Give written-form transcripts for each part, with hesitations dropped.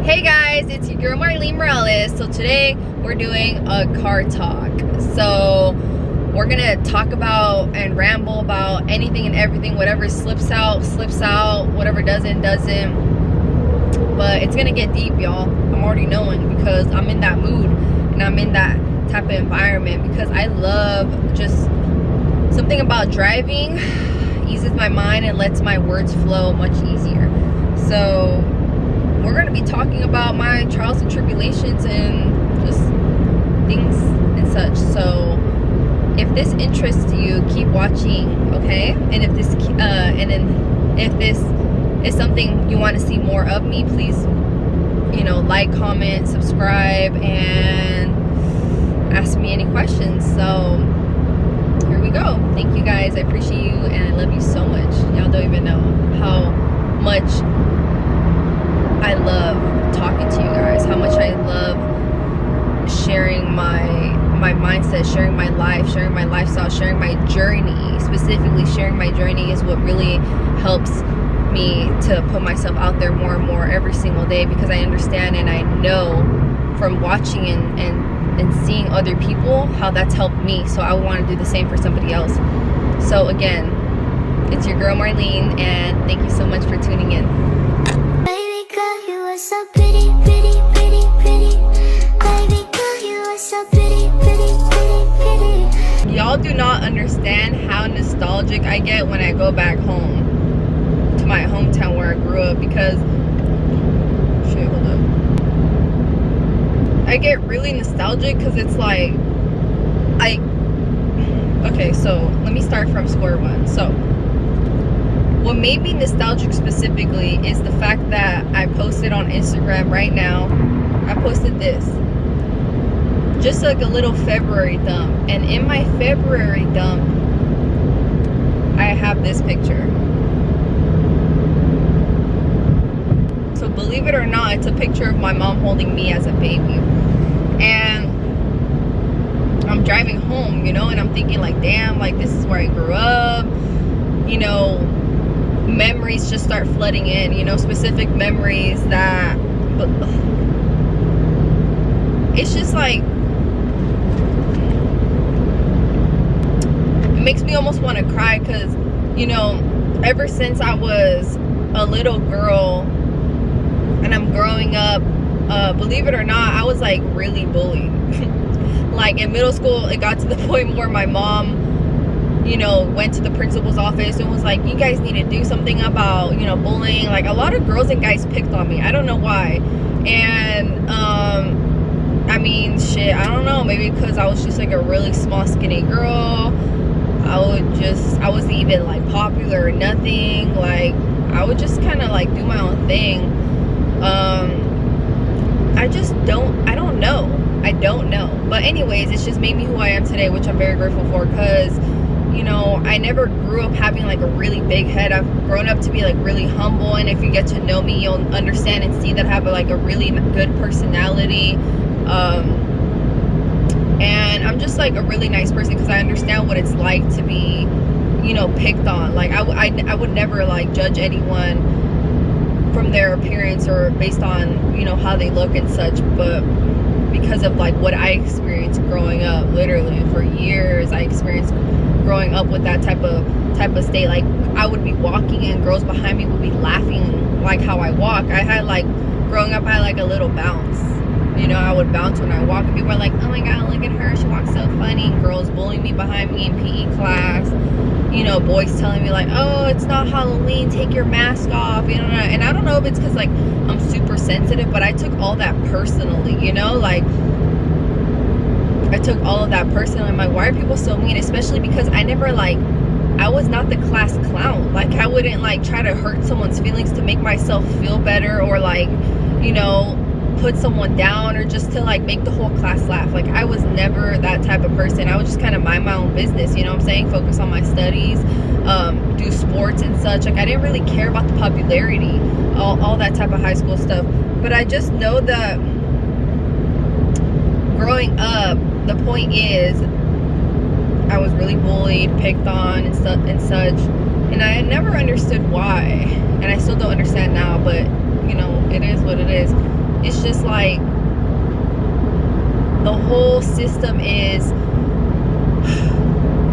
Hey guys, it's your girl Marlene Morales. So today we're doing a car talk. So we're gonna talk about and ramble about anything and everything, whatever slips out, whatever doesn't. But it's gonna get deep, y'all. I'm already knowing because I'm in that mood and I'm in that type of environment because I love just something about driving eases my mind and lets my words flow much easier. So we're going to be talking about my trials and tribulations and just things and such. So if this interests you, keep watching, okay? And if this if this is something you want to see more of me, please, like, comment, subscribe, and ask me any questions. So here we go. Thank you guys. I appreciate you and I love you so much. Y'all don't even know how much I love talking to you guys, how much I love sharing my mindset, sharing my life, sharing my lifestyle, sharing my journey. Specifically, sharing my journey is what really helps me to put myself out there more and more every single day, because I understand and I know from watching and seeing other people how that's helped me. So I want to do the same for somebody else. So again, it's your girl Marlene, and thank you so much for tuning in. So pretty, pretty, pretty, pretty. Baby girl, you are so pretty, pretty, pretty, pretty. Y'all do not understand how nostalgic I get when I go back home to my hometown where I grew up, because shit, hold up. I get really nostalgic because it's like okay, so let me start from square one. So what made me nostalgic specifically is the fact that I posted on Instagram right now. I posted this, just like a little February dump. And in my February dump, I have this picture. So believe it or not, it's a picture of my mom holding me as a baby. And I'm driving home, and I'm thinking like, damn, like this is where I grew up, memories just start flooding in, specific memories that, but it's just like, it makes me almost want to cry because, ever since I was a little girl and I'm growing up, believe it or not, I was like really bullied. Like in middle school, it got to the point where my mom went to the principal's office and was like, you guys need to do something about, bullying. Like a lot of girls and guys picked on me. I don't know why. And, I mean, shit, I don't know. Maybe because I was just like a really small, skinny girl. I wasn't even like popular or nothing. Like, I would just kind of like do my own thing. I don't know. But anyways, it's just made me who I am today, which I'm very grateful for, because I never grew up having like a really big head. I've grown up to be like really humble, and if you get to know me, you'll understand and see that I have like a really good personality, and I'm just like a really nice person because I understand what it's like to be picked on. Like I would never like judge anyone from their appearance or based on how they look and such, but because of like what I experienced growing up, literally for years I experienced growing up with that type of state. Like I would be walking and girls behind me would be laughing like how I walk. Growing up I had like a little bounce, I would bounce when I walk, and people are like, oh my god, look at her, she walks so funny. And girls bullying me behind me in PE class, boys telling me like, oh, it's not Halloween, take your mask off, and I don't know if it's because like I'm super sensitive, but I took all that personally, like I took all of that personally. I'm like, why are people so mean? Especially because I was not the class clown. Like I wouldn't like try to hurt someone's feelings to make myself feel better, or like put someone down, or just to like make the whole class laugh. Like I was never that type of person. I would just kind of mind my own business, focus on my studies, do sports and such. Like I didn't really care about the popularity, all that type of high school stuff. But I just know that growing up, the point is I was really bullied, picked on and such, and I had never understood why, and I still don't understand now, but it is what it is. It's just like the whole system is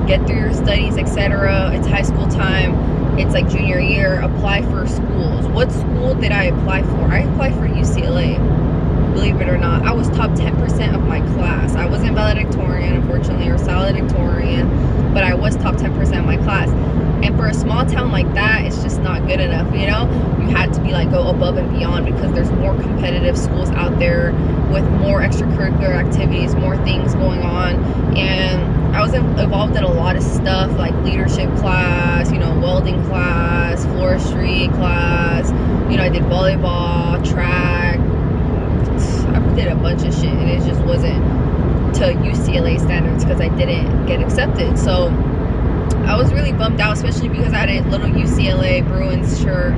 get through your studies, etc. It's high school time. It's like junior year. Apply for schools. What school did I apply for? I applied for UCLA. Believe it or not, I was top 10% of my class. I wasn't valedictorian, unfortunately, or salutatorian, but I was top 10% of my class. And for a small town like that, it's just not good enough, you know? You had to be like, go above and beyond, because there's more competitive schools out there with more extracurricular activities, more things going on. And I was involved in a lot of stuff, like leadership class, you know, welding class, floristry class, you know, I did volleyball, track. I did a bunch of shit, and it just wasn't to UCLA standards because I didn't get accepted. So I was really bummed out, especially because I had a little UCLA Bruins shirt,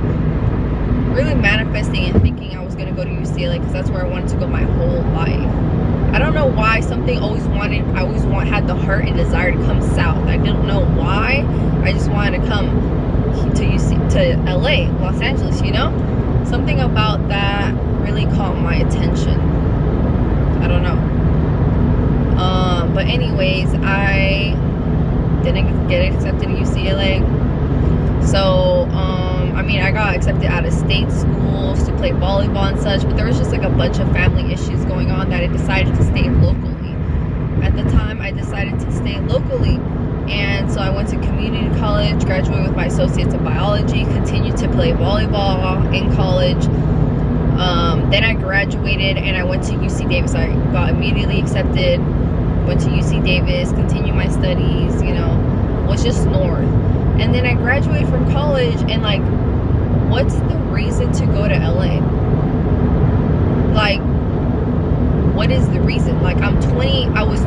really manifesting and thinking I was going to go to UCLA because that's where I wanted to go my whole life. I don't know why, something I always had the heart and desire to come south. I didn't know why. I just wanted to come to LA, Los Angeles, you know? Something about that really caught my attention. I don't know. But anyways, I didn't get accepted to UCLA. So, I mean, I got accepted out of state schools to play volleyball and such, but there was just like a bunch of family issues going on that I decided to stay locally. At the time, I decided to stay locally. And so I went to community college, graduated with my associates in biology, continued to play volleyball in college. Then I graduated and I went to UC Davis. I got immediately accepted, went to UC Davis, continued my studies, you know, was just north. And then I graduated from college, and like, what's the reason to go to LA? Like, what is the reason? Like, I was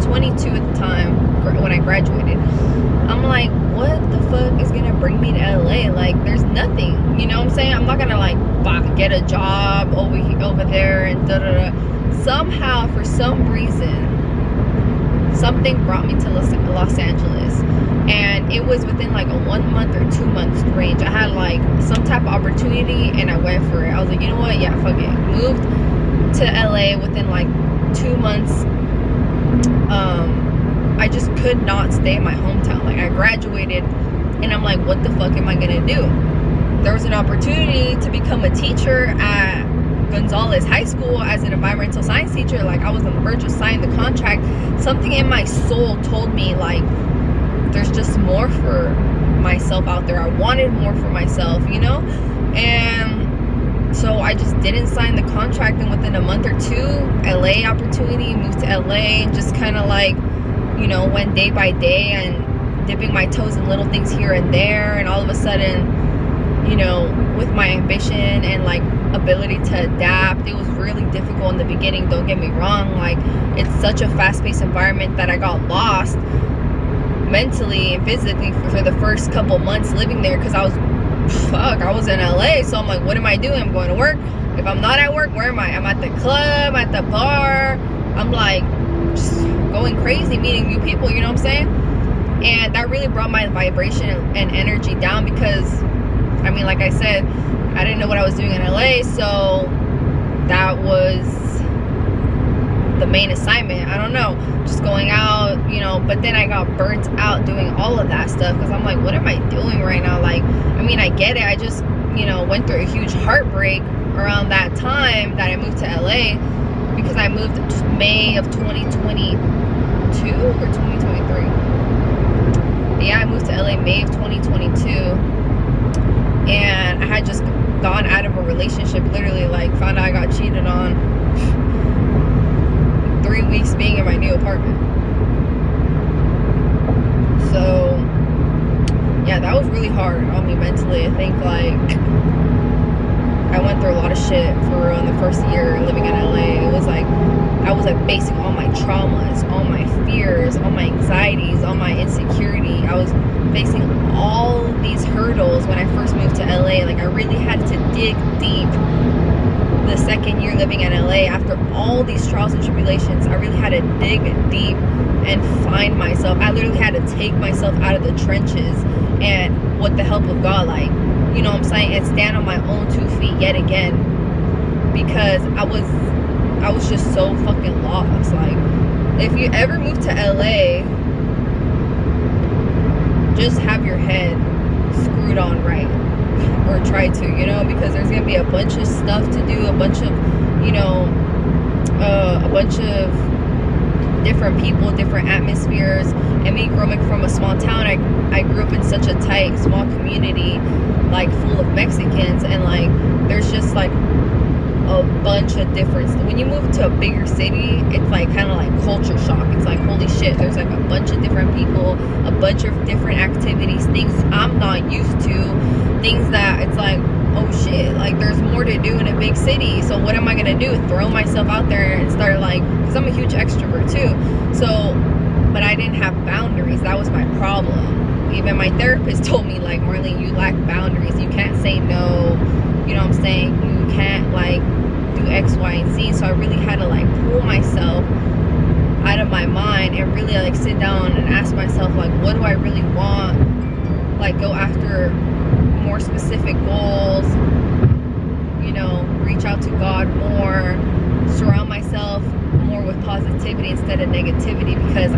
22 at the time when I graduated. I'm like, what the fuck is gonna bring me to LA? Like, there's nothing, you know what I'm saying? I'm not gonna like get a job over there and Somehow, for some reason, something brought me to Los Angeles, and it was within like a 1 month or 2 months range. I had like some type of opportunity and I went for it. I was like, you know what? Yeah, fuck it. Moved to LA within like 2 months. I just could not stay in my hometown. Like, I graduated and I'm like, what the fuck am I gonna do? There was an opportunity to become a teacher at Gonzalez High School as an environmental science teacher. Like, I was on the verge of signing the contract. Something in my soul told me like, there's just more for myself out there. I wanted more for myself, you know? And so I just didn't sign the contract, and within a month or two, LA opportunity, moved to LA, and just kind of like, you know, went day by day and dipping my toes in little things here and there. And all of a sudden, you know, with my ambition and like ability to adapt, it was really difficult in the beginning, don't get me wrong. Like, it's such a fast-paced environment that I got lost mentally and physically for the first couple months living there, because I was in LA. So I'm like, what am I doing? I'm going to work. If I'm not at work, where am I? I'm at the club, at the bar. I'm like just going crazy, meeting new people, you know what I'm saying? And that really brought my vibration and energy down, because I mean, like I said, I didn't know what I was doing in LA, so that was the main assignment. I don't know, just going out, you know. But then I got burnt out doing all of that stuff, because I'm like, what am I doing right now? Like, I mean, I get it. I just, you know, went through a huge heartbreak around that time that I moved to LA, because I moved May of 2022 or 2023. Yeah, I moved to LA May of 2022, and I had just gone out of a relationship, literally, like, found out I got cheated on 3 weeks being in my new apartment. So yeah, that was really hard on me mentally. I think, like, I went through a lot of shit for real in the first year living in LA. It was like I was like facing all my traumas, all my fears, all my anxieties, all my insecurity. I was facing all these hurdles when I first moved to LA. Like, I really had to dig deep the second year living in LA. After all these trials and tribulations, I really had to dig deep and find myself. I literally had to take myself out of the trenches, and with the help of God, like, you know what I'm saying, and stand on my own 2 feet yet again, because I was I was just so fucking lost. Like, if you ever move to LA, just have your head screwed on right, or try to, you know, because there's gonna be a bunch of stuff to do, a bunch of, you know, a bunch of different people, different atmospheres. And me growing from a small town, I grew up in such a tight, small community, like full of Mexicans, and like there's just like a bunch of difference. When you move to a bigger city, it's like kind of like culture shock. It's like, holy shit, there's like a bunch of different people, a bunch of different activities, things I'm not used to, things that it's like, oh shit, like there's more to do in a big city. So what am I gonna do? Throw myself out there and start, like, because I'm a huge extrovert too. So, but I didn't have boundaries. That was my problem. Even my therapist told me, like, Marlene, you lack boundaries. You can't say no. You know what I'm saying? You can't, like, do X, Y, and Z. So I really had to, like, pull myself out of my mind and really, like, sit down and ask myself, like, what do I really want? Like, go after more specific goals, you know, reach out to God more, surround myself more with positivity instead of negativity. Because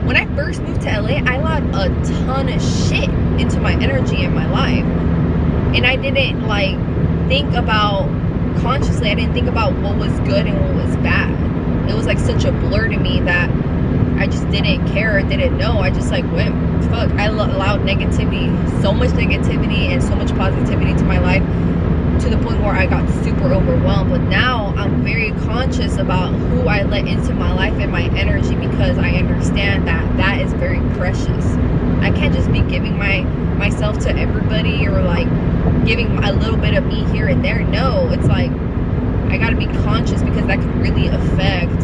when I first moved to LA, I allowed a ton of shit into my energy in my life, and I didn't, like, think about consciously, I didn't think about what was good and what was bad. It was like such a blur to me that I just didn't care, didn't know. I just, like, went, fuck. I allowed negativity, so much negativity and so much positivity to my life, to the point where I got super overwhelmed. But now I'm very conscious about who I let into my life and my energy, because I understand that that is very precious. I can't just be giving myself to everybody, or like giving a little bit of me here and there. No, it's like I gotta be conscious, because that could really affect,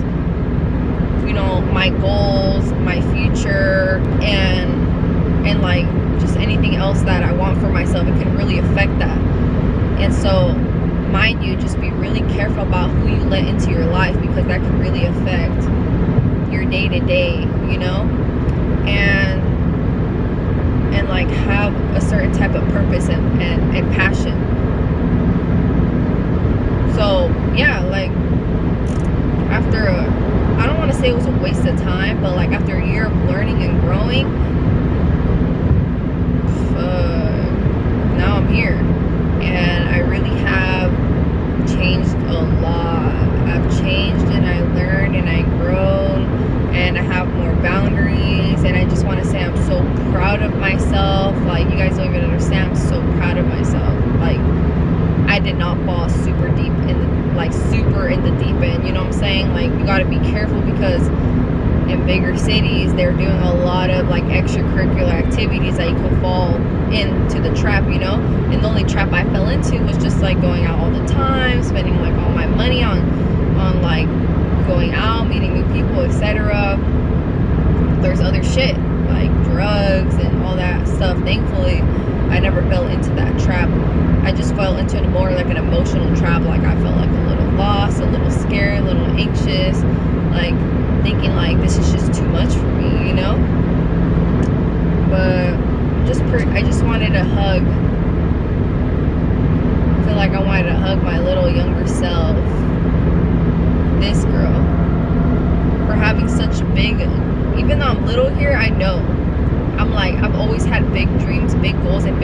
you know, my goals, my future, and like just anything else that I want for myself. It can really affect that. And so, mind you, just be really careful about who you let into your life, because that can really affect your day-to-day, you know? And like have a certain type of purpose and passion. So yeah, like after I don't want to say it was a waste of time, but like after a year of learning and growing, now I'm here, and I really have changed a lot. I've changed, and I learned, and I grown, and I have more boundaries. And I just want to say I'm so proud of myself. Like, you guys don't even understand. I'm so proud of myself. Like, I did not fall super deep super in the deep end. You know what I'm saying? Like, you got to be careful, because in bigger cities, they're doing a lot of like extracurricular activities that you can fall into the trap, you know? And the only trap I fell into was just like going out all the time, spending like all my money on like going out, meeting new people, etc. There's other shit like drugs and all that stuff. Thankfully, I never fell into that trap. I just fell into more like an emotional trap. Like, I felt like a little lost, a little scared, a little anxious, like thinking like this is just too much for me, you know? But I just wanted a hug. I feel like I wanted to hug my little younger self. This girl. For having such big, even though I'm little here, I know. I'm like, I've always had big dreams, big goals, and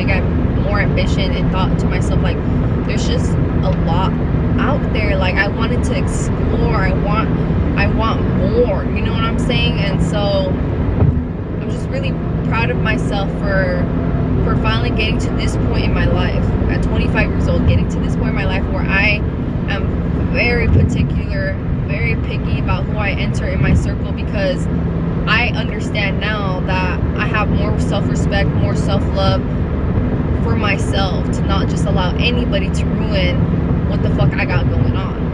more ambition, and thought to myself, like, there's just a lot out there. Like, I wanted to explore. I want more, you know what I'm saying? And so I'm just really proud of myself for finally getting to this point in my life at 25 years old, getting to this point in my life where I am very particular, very picky about who I enter in my circle, because I understand now that I have more self-respect, more self-love for myself, to not just allow anybody to ruin what the fuck I got going on.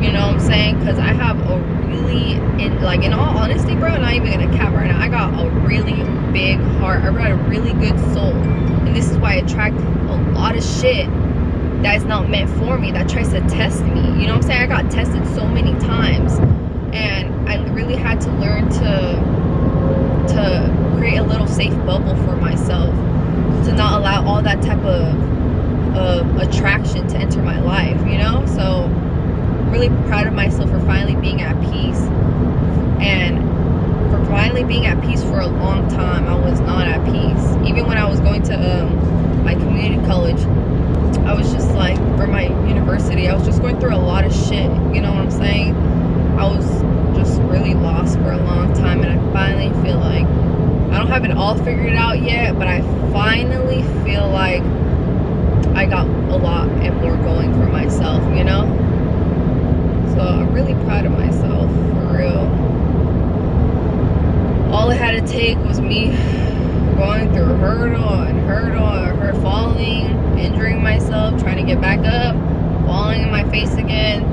You know what I'm saying? Because I have a really, in all honesty, bro, not even gonna cap right now, I got a really big heart. I got a really good soul. And this is why I attract a lot of shit that is not meant for me, that tries to test me. You know what I'm saying? I got tested so many times. And I really had to learn to create a little safe bubble for myself, to not allow all that type of attraction to enter my life, you know? So I'm really proud of myself for finally being at peace, and for finally being at peace. For a long time I was not at peace. Even when I was going to my community college, I was just like, or my university, I was just going through a lot of shit, you know what I'm saying? I was just really lost for a long time, and I finally feel like I don't have it all figured out yet, but I finally feel like I got a lot and more going for myself, you know? So I'm really proud of myself, for real. All it had to take was me going through hurdle and her falling, injuring myself, trying to get back up, falling in my face again,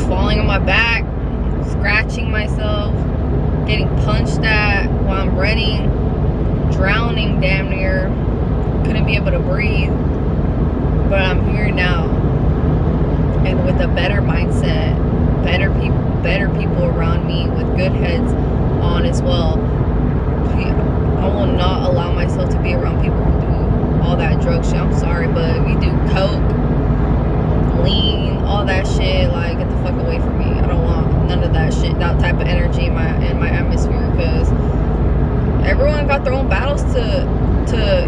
falling on my back, scratching myself, getting punched at while I'm running, drowning damn near, couldn't be able to breathe. But I'm here now, and with a better mindset, better people around me with good heads on as well. I will not allow myself to be around people who do all that drug shit. I'm sorry, but if you do coke, lean, all that shit, like, get the fuck away from me. I don't want none of that shit, that type of energy in my atmosphere, because everyone got their own battles to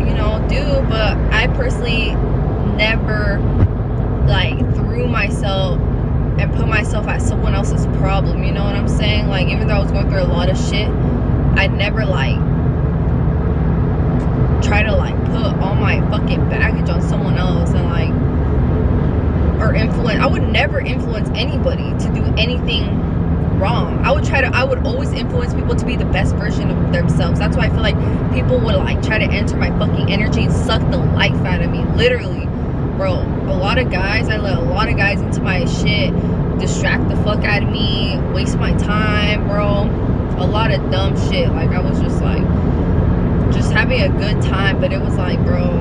you know, do. But I personally never like threw myself and put myself at someone else's problem, you know what I'm saying? Like, even though I was going through a lot of shit, I never like try to like put all my fucking baggage on someone else and like, or influence. I would never influence anybody to do anything wrong. I would always influence people to be the best version of themselves. That's why I feel like people would like try to enter my fucking energy and suck the life out of me, literally. Bro, a lot of guys, I let a lot of guys into my shit, distract the fuck out of me, waste my time, bro. A lot of dumb shit. Like, I was just like, just having a good time, but it was like, bro,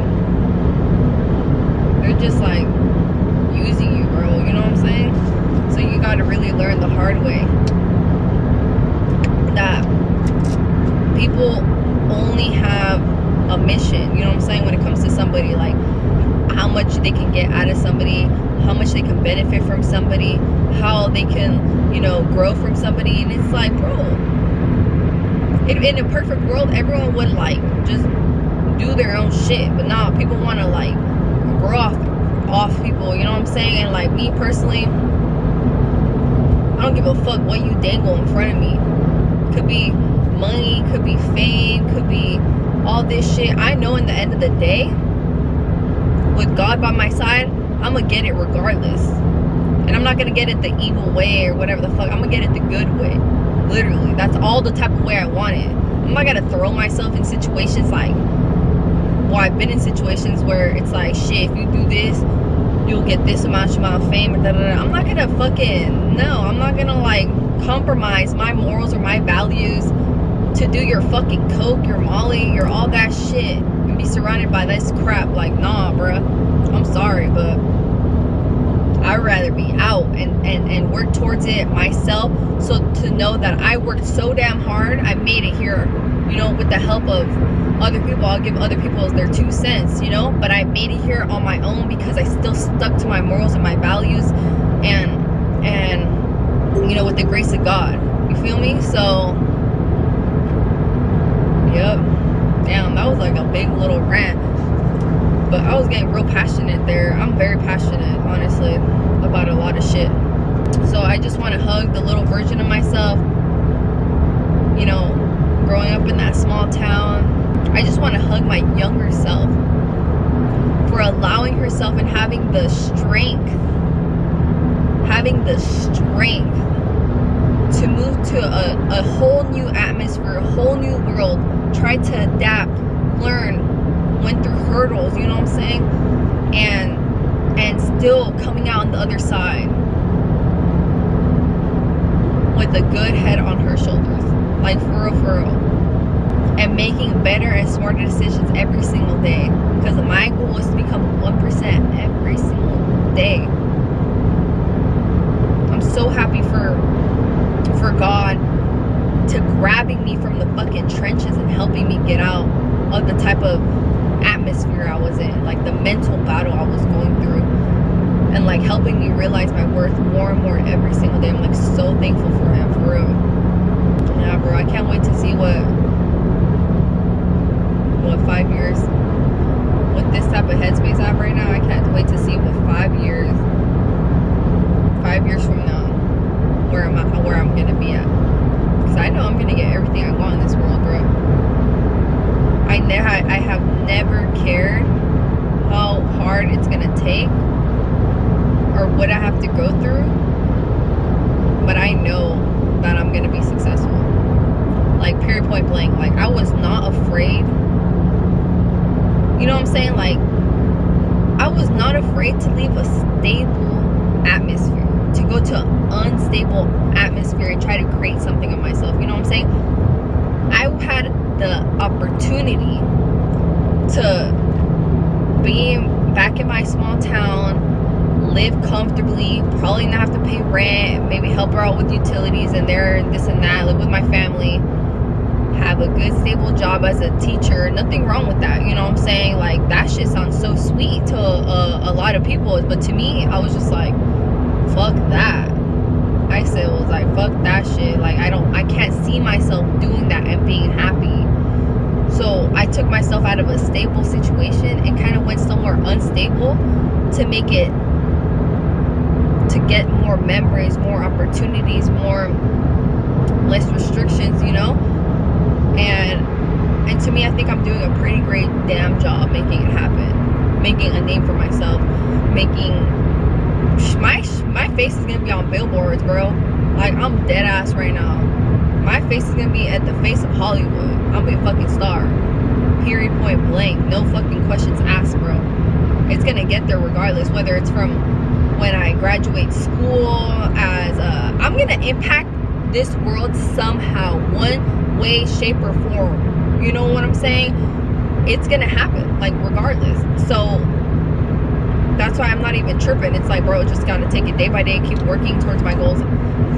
they're just like using you, bro, you know what I'm saying? So you gotta really learn the hard way that people only have a mission, you know what I'm saying, when it comes to somebody, like how much they can get out of somebody, how much they can benefit from somebody, how they can, you know, grow from somebody. And it's like, bro, in a perfect world, everyone would like just do their own shit, but now people want to like grow off people, you know what I'm saying? And like me personally, I don't give a fuck what you dangle in front of me. Could be money, could be fame, could be all this shit. I know in the end of the day, with God by my side, I'm gonna get it regardless. And I'm not gonna get it the evil way or whatever the fuck. I'm gonna get it the good way. Literally. That's all the type of way I want it. I'm not gonna throw myself in situations like, well, I've been in situations where it's like, shit, if you do this, you'll get this amount of fame, or da, da, da. I'm not gonna fucking, no, I'm not gonna like compromise my morals or my values to do your fucking coke, your molly, your all that shit, and be surrounded by this crap. Like, nah, bruh, I'm sorry, but I'd rather be out and work towards it myself. So to know that I worked so damn hard, I made it here, you know, with the help of other people. I'll give other people their 2 cents, you know, but I made it here on my own because I still stuck to my morals and my values, and you know, with the grace of God, you feel me? So yep, damn, that was like a big little rant, but I was getting real passionate there. I'm very passionate, honestly, about a lot of shit. So I just want to hug the little version of myself, you know, growing up in that small town. I just want to hug my younger self for allowing herself and having the strength to move to a whole new atmosphere, a whole new world, try to adapt, learn, went through hurdles, you know what I'm saying? And still coming out on the other side with a good head on her shoulders. Like, for real. And making better and smarter decisions every single day. Because my goal is to become 1% every single day. I'm so happy for God to grabbing me from the fucking trenches and helping me get out of the type of atmosphere I was in, like the mental battle I was going through, and like helping me realize my worth more and more thankful for him, for real. Yeah, bro, I can't wait to see what 5 years with this type of headspace I have right now. I can't wait to see what 5 years from now where I'm gonna be at, because I know I'm gonna get everything I want in this world, bro. I have never cared how hard it's gonna take or what I have to go through, but I know that I'm gonna be successful. Like, period, point blank. Like, I was not afraid. You know what I'm saying? Like, I was not afraid to leave a stable atmosphere, to go to an unstable atmosphere and try to create something of myself. You know what I'm saying? I had the opportunity to be back in my small town, live comfortably, probably not have to pay rent, maybe help her out with utilities and this and that, live with my family, have a good stable job as a teacher. Nothing wrong with that, you know what I'm saying? Like, that shit sounds so sweet to a lot of people, but to me, I was just like, fuck that. I said, was like, fuck that shit. Like, I can't see myself doing that and being happy. So I took myself out of a stable situation and kind of went somewhere unstable to make it, to get more memories, more opportunities, less restrictions, you know? And to me, I think I'm doing a pretty great damn job making it happen, making a name for myself, making my face is gonna be on billboards, bro. Like, I'm dead ass right now. My face is gonna be at the face of Hollywood. I'll be a fucking star. Period, point blank. No fucking questions asked, bro. It's gonna get there regardless, whether it's from when I graduate school, I'm gonna impact this world somehow, one way, shape, or form. You know what I'm saying? It's gonna happen, like, regardless. So that's why I'm not even tripping. It's like, bro, just gotta take it day by day, keep working towards my goals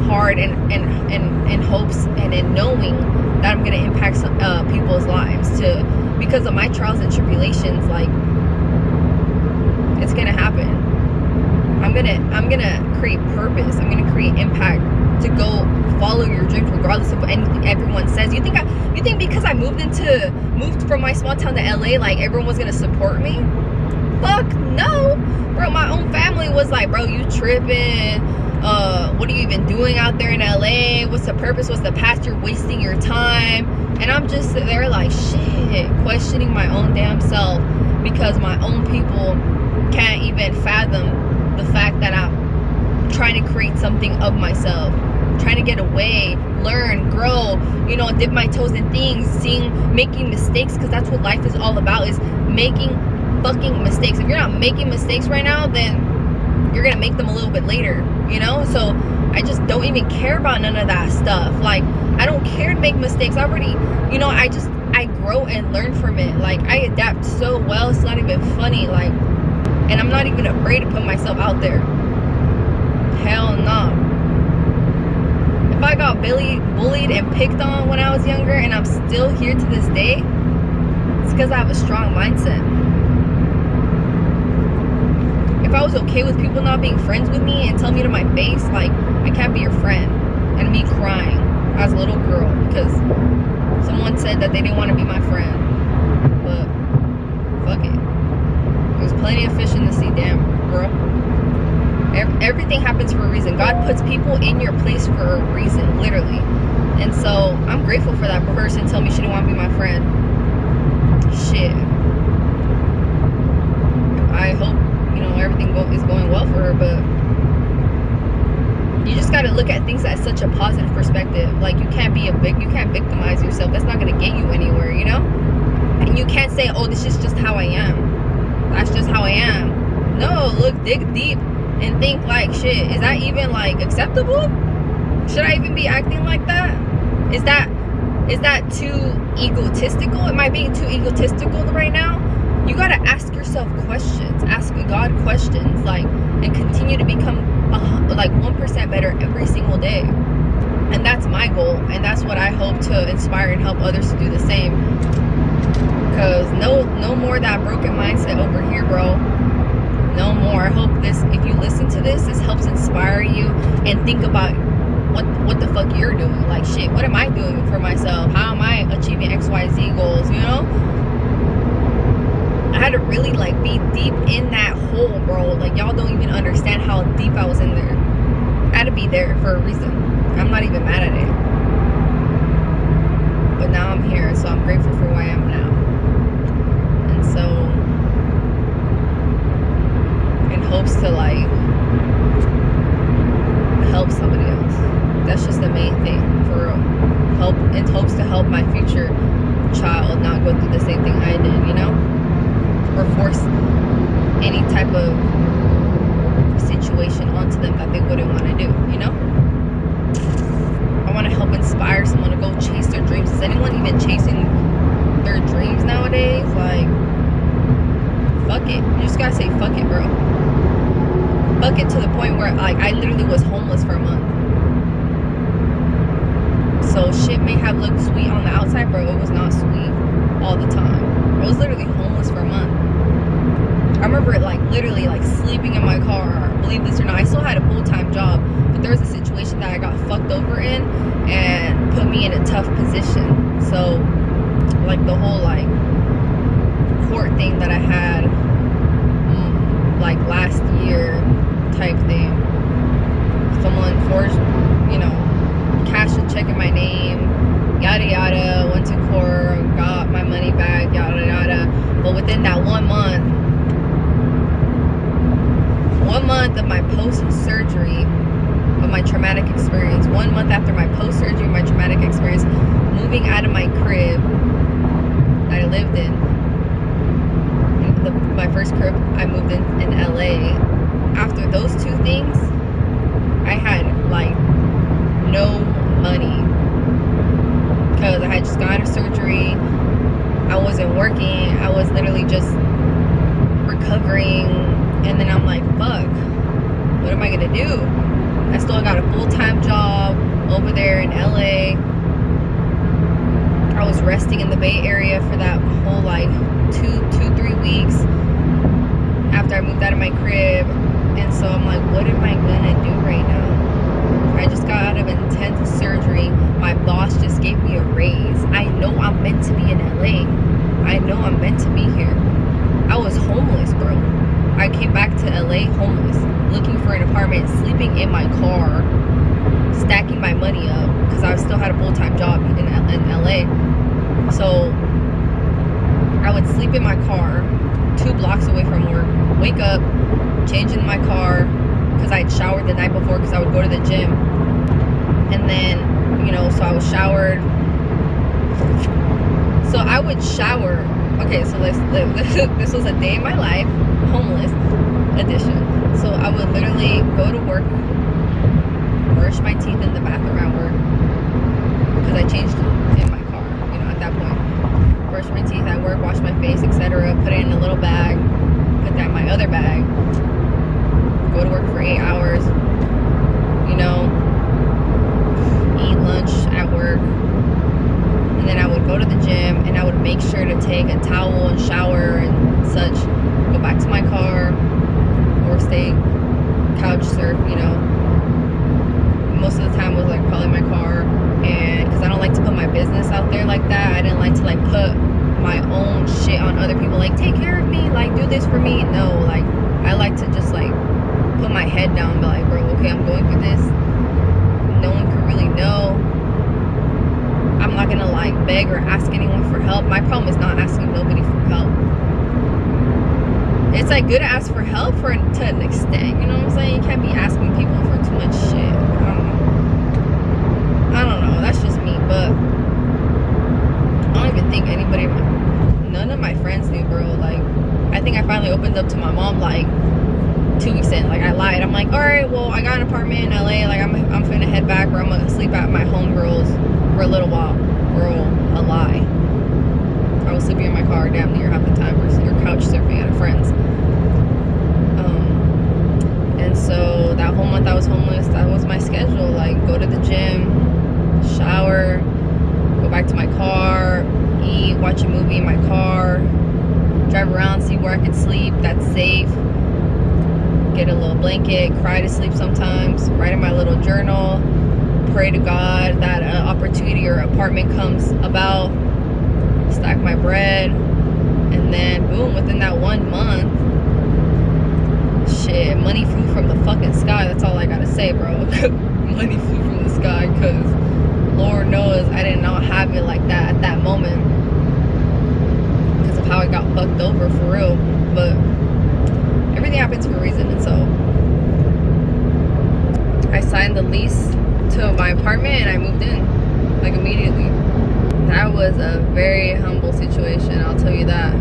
hard, and in hopes and in knowing that I'm gonna impact people's lives because of my trials and tribulations. Like, it's gonna happen. I'm gonna create purpose. I'm gonna create impact to go follow your dreams regardless of what everyone says. You think because I moved from my small town to LA, like, everyone was gonna support me? Fuck no, bro. My own family was like, bro, you tripping? What are you even doing out there in LA? What's the purpose? What's the past? You're wasting your time. And I'm just there like, shit, questioning my own damn self, because my own people can't even fathom the fact that I'm trying to create something of myself, trying to get away, learn, grow, you know, dip my toes in things, making mistakes, because that's what life is all about, is making fucking mistakes. If you're not making mistakes right now, then you're gonna make them a little bit later, you know? So I just don't even care about none of that stuff. Like, I don't care to make mistakes. I already, you know, I grow and learn from it. Like, I adapt so well, it's not even funny. Like, and I'm not even afraid to put myself out there. Hell no. If I got bullied and picked on when I was younger and I'm still here to this day, it's because I have a strong mindset. If I was okay with people not being friends with me and tell me to my face, like, I can't be your friend, and me crying as a little girl because someone said that they didn't want to be my friend. But fuck it. There's plenty of fish in the sea, damn, bro. Everything happens for a reason. God puts people in your place for a reason, literally. And so I'm grateful for that person telling me she didn't want to be my friend. Shit. I hope, you know, everything is going well for her, but you just got to look at things at such a positive perspective. Like, you can't victimize yourself. That's not going to get you anywhere, you know? And you can't say, oh, this is just how I am. That's just how I am. No, look, dig deep and think, like, shit, is that even, like, acceptable? Should I even be acting like that? Is that too egotistical? Am I being too egotistical right now? You gotta ask yourself questions, ask God questions, like, and continue to become like 1% better every single day. And that's my goal, and that's what I hope to inspire and help others to do the same. Because no more that broken mindset over here, bro. No more. I hope this, if you listen to this helps inspire you and think about what the fuck you're doing. Like, shit, what am I doing for myself? How am I achieving XYZ goals, you know? I had to really like be deep in that hole, bro. Like, y'all don't even understand how deep I was in there. I had to be there for a reason. I'm not even mad at it. But now I'm here, so I'm grateful for who I am now. And so, in hopes to like help somebody else. That's just the main thing, for real. Help, in hopes to help my future child not go through the same thing I did, you know? Or force any type of situation onto them that they wouldn't want to do, you know? I want to help inspire someone to go chase their dreams. Is anyone even chasing their dreams nowadays? Like, fuck it. You just gotta say fuck it, bro. Fuck it, to the point where like I literally was homeless for a month. So shit may have looked sweet on the outside, bro. It was not sweet all the time. I was literally homeless for a month. I remember like literally like sleeping in my car. Believe this or not, I still had a full-time job, but there was a situation that I got fucked over in and put me in a tough position. So like the whole like court thing that I had like last year type thing, someone forged, you know, cashed a check in my name, yada yada, went to court, got my money back, yada yada. But within that 1 month of my post-surgery, of my traumatic experience, 1 month after my post-surgery, my traumatic experience, moving out of my crib that I lived in, my first crib I moved in LA. After those two things, I had like no money, because I had just gotten a surgery. I wasn't working. I was literally just recovering. And then I'm like, fuck, what am I gonna do? I still got a full-time job over there in LA. I was resting in the Bay Area for that whole like 3 weeks after I moved out of my crib. And so I'm like, what am I gonna do right now? I just got out of intense surgery. My boss just gave me a raise. I know I'm meant to be in LA. I know I'm meant to be here. I was homeless, bro. I came back to LA homeless, looking for an apartment, sleeping in my car, stacking my money up, because I still had a full-time job in LA. So I would sleep in my car 2 blocks away from work, wake up, change in my car, because I had showered the night before, because I would go to the gym. And then, you know, so I was showered. So I would shower. Okay, so this was a day in my life, homeless edition. So I would literally go to work, brush my teeth in the bathroom at work, because I changed in my car, you know, at that point. Brush my teeth at work, wash my face, etc. Put it in a little bag, put that in my other bag, go to work for 8 hours, you know, eat lunch at work, and then I would go to the gym, and I would make sure to take a towel and shower and such, go back to my car, or stay couch surf, you know. Most of the time was like probably my car, and because I don't like to put my business out there like that. I didn't like to like put my own shit on other people, like take care of me, like do this for me. No, like I like to just like put my head down and be like, bro, okay, I'm going through this. No one can really know. I'm not gonna like beg or ask anyone for help. My problem is not asking nobody for help. It's like good to ask for help to an extent, you know what I'm saying? You can't be asking people for too much shit. I don't know. That's just me, but I don't even think anybody, none of my friends do, bro. Like, I think I finally opened up to my mom like 2 weeks in. Like, I lied. I'm like, all right, well, I got an apartment in LA. Like, I'm finna head back, or I'm gonna sleep at my homegirls for a little while. Girl, a lie. I was sleeping in my car damn near half the time, or couch surfing at a friend's. And so that whole month I was homeless. That was my schedule. Like, go to the gym, shower, go back to my car, eat, watch a movie in my car, drive around, see where I could sleep that's safe, get a little blanket, cry to sleep sometimes, write in my little journal, pray to God that an opportunity or apartment comes about, stack my bread, and then boom, within that 1 month, shit, money flew from the fucking sky. That's all I gotta say, bro. Money flew from the sky, because Lord knows I did not have it like that at that moment because of how I got fucked over, for real. But everything happens for a reason, and so I signed the lease to my apartment and I moved in, like, immediately. That was a very humble situation, I'll tell you that.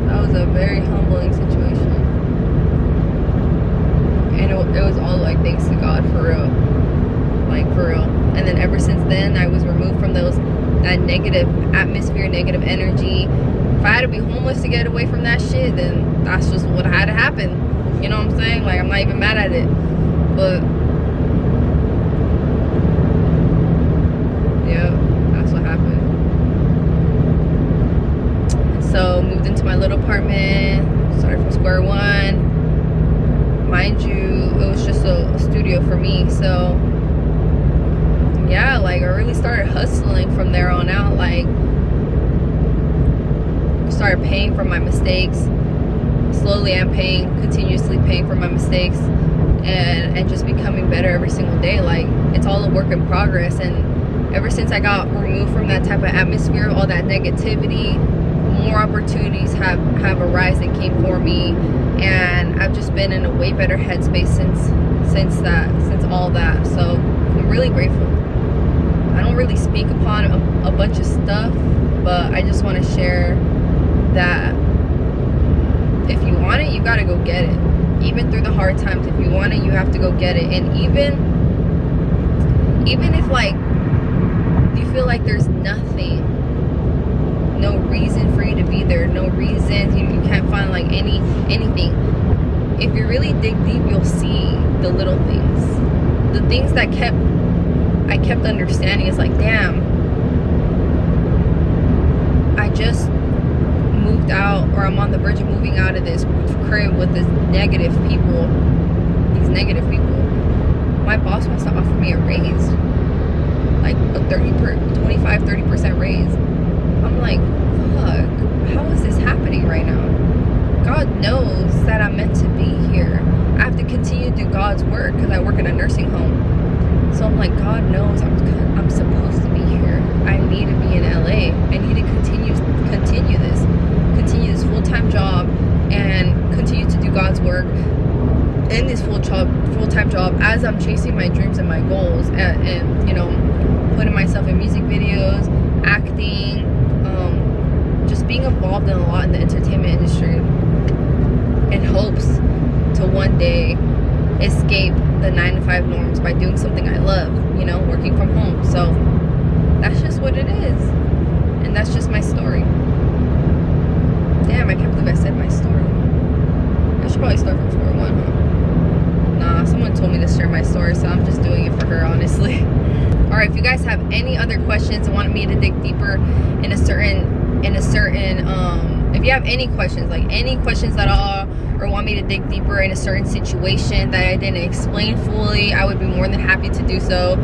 That was a very humbling situation. And it was all, like, thanks to God, for real. Like, for real. And then ever since then, I was removed from that negative atmosphere, negative energy. If I had to be homeless to get away from that shit, then that's just what had to happen. You know what I'm saying? Like, I'm not even mad at it. But yeah, that's what happened. So moved into my little apartment, started from square one. Mind you, it was just a studio for me. So yeah, like, I really started hustling from there on out. Like, started paying for my mistakes. Slowly I'm continuously paying for my mistakes, and just becoming better every single day. Like, it's all a work in progress. And ever since I got removed from that type of atmosphere, all that negativity, more opportunities have arisen and came for me, and I've just been in a way better headspace since all that. So I'm really grateful. I don't really speak upon a bunch of stuff, but I just want to share that if you want it, you gotta go get it. Even through the hard times, if you want it, you have to go get it. And even if, like, you feel like there's nothing, no reason for you to be there, no reason, you can't find, like, anything. If you really dig deep, you'll see the little things. The things that I kept understanding is, like, damn, I just moved out, or I'm on the verge of moving out of this crib with these negative people. My boss wants to offer me a raise, like a 25-30% raise. I'm like, fuck, how is this happening right now? God knows that I'm meant to be here. I have to continue to do God's work because I work in a nursing home. So I'm like, God knows I'm supposed to be here. I need to be in LA. I need to continue this full-time job and continue to do God's work in this full-time job as I'm chasing my dreams and my goals, and you know, putting myself in music videos, acting, just being involved in a lot in the entertainment industry, in hopes to one day escape the 9-to-5 norms by doing something I love, you know, working from home. So that's just what it is, and that's just my story. Damn, I can't believe I said my story. I should probably start from square one, huh? Nah, someone told me to share my story, so I'm just doing it for her, honestly. Alright, if you guys have any other questions and want me to dig deeper in a certain if you have any questions, like any questions at all, or want me to dig deeper in a certain situation that I didn't explain fully, I would be more than happy to do so.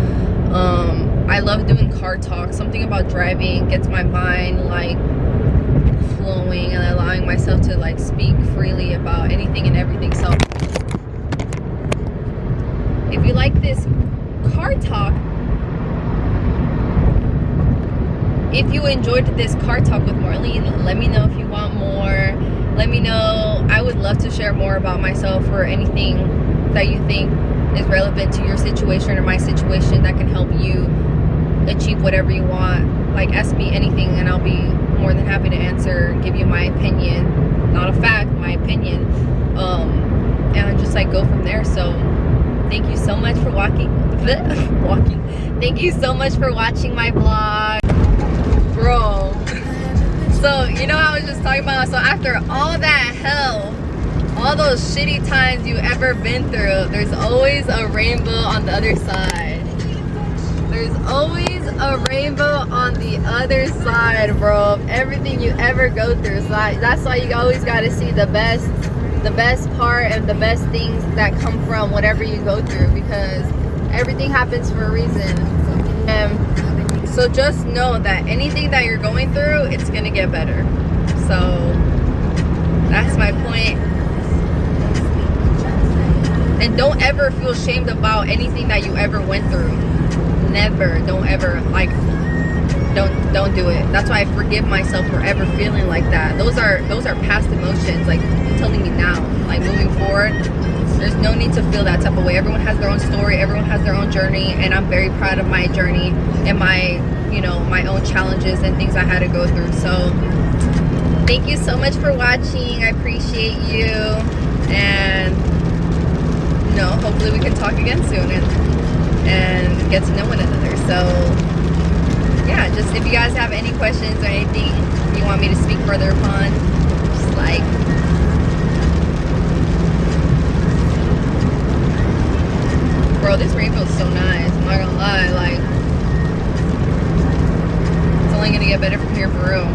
I love doing car talk. Something about driving gets my mind, like, flowing and allowing myself to, like, speak freely about anything and everything. So if you like this car talk, if you enjoyed this car talk with Marlene, let me know if you want more. Let me know. I would love to share more about myself, or anything that you think is relevant to your situation or my situation that can help you achieve whatever you want. Like, ask me anything and I'll be more than happy to answer, give you my opinion, not a fact, my opinion, and just, like, go from there. So thank you so much for thank you so much for watching my vlog, bro. So, you know, I was just talking about, so after all that hell, all those shitty times you ever been through, there's always a rainbow on the other side. There's always a rainbow on the other side, bro, of everything you ever go through. So that's why you always got to see the best part and the best things that come from whatever you go through, because Everything happens for a reason. So just know that anything that you're going through, it's gonna get better. So that's my point. And don't ever feel ashamed about anything that you ever went through. Never. Don't ever, like, don't do it. That's why I forgive myself for ever feeling like that. Those are past emotions. Like, I'm telling you now, like, moving forward, there's no need to feel that type of way. Everyone has their own story, everyone has their own journey, and I'm very proud of my journey and my, you know, my own challenges and things I had to go through. So thank you so much for watching. I appreciate you, and you know, hopefully we can talk again soon and get to know one another. So yeah, just if you guys have any questions or anything you want me to speak further upon, just like, bro, this rainbow is so nice. I'm not gonna lie, like, it's only gonna get better from here for real.